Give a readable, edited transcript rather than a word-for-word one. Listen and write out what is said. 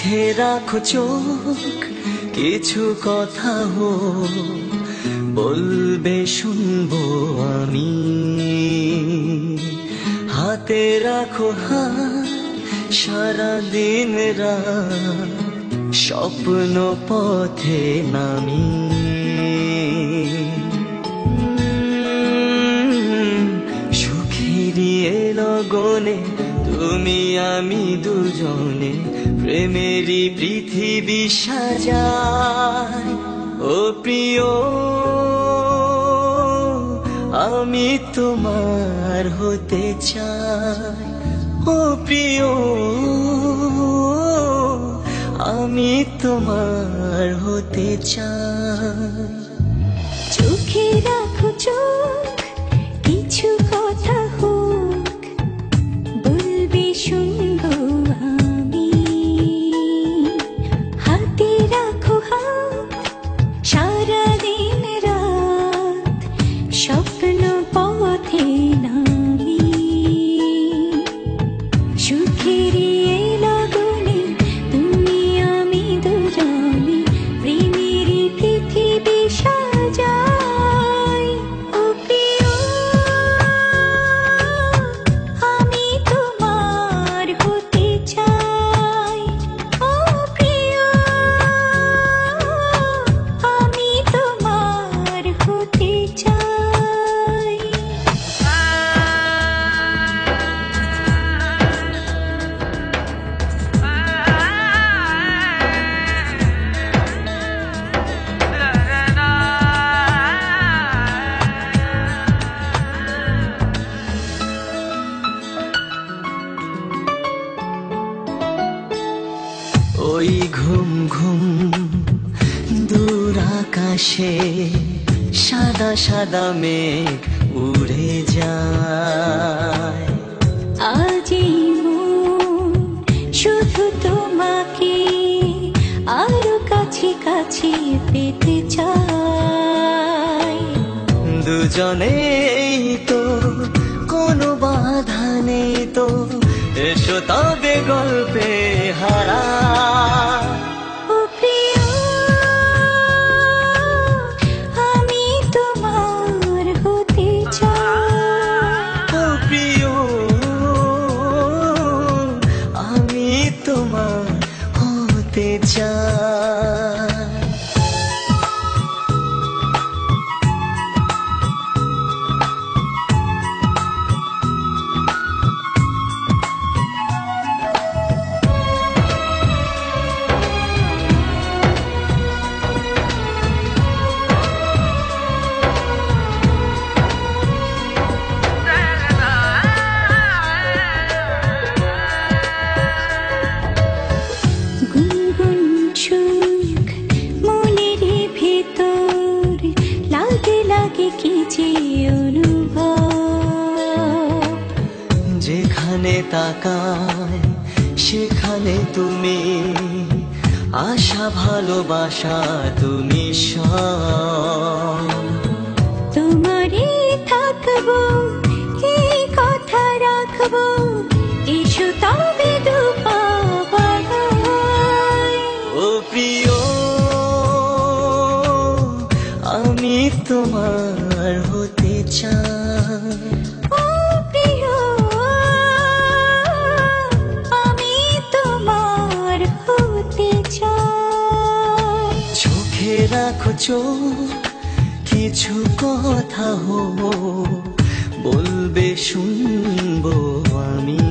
চোখে রাখো চোখ, কিছু কথা বলবে শুনবো আমি। হাতে রাখো হাত, সারাদিন রাত স্বপ্ন পথে নামি। সুখেরই লগনে তুমি আমি দুজনে প্রেমেরই পৃথিবী সাজাই। ও প্রিয়, আমি তোমার হতে চাই। ও প্রিয়, আমি তোমার হতে চাই। চোখে রাখো চোখ, কিছু কথা হোক, বলবে শুনবো আমি। হাতে রাখো হাত, সারাদিন রাত স্বপ্ন পথে নামি। সুখেরই লগনে তুমি আমি দুজনে প্রেমেরই পৃথিবী সাজাই। ও প্রিয়, আমি তোমার হতে চাই। ও প্রিয়, আমি তোমার হতে চাই। ওই ঘুম ঘুম দূর আকাশে সাদা সাদা মেঘ উড়ে যায়। আজ এই মন শুধু তোমাকে আরো কাছে কাছে পেতে চাই। দুজনেই তো কোনো বাধা নেই তো, এসো তবে গল্পে হারা। ও প্রিয়, আমি তোমার হতে চাই। ও প্রিয়, আমি তোমার হতে চাই। গুনগুন সুখ মনের ভেতর লাগে লাগে কি যে অনুভব। যেখানে তাকায় সেখানে তুমি, আশা ভালোবাসা তুমি সব। তোমারই থাকবো, এই কথা রাখবো, এসো তবে দুপাবাই। ও প্রিয়, আমি তোমার হতে চাই। ও প্রিয়, আমি তোমার হতে চাই। চোখে রাখো চোখ, কিছু কথা বলবে শুনবো আমি।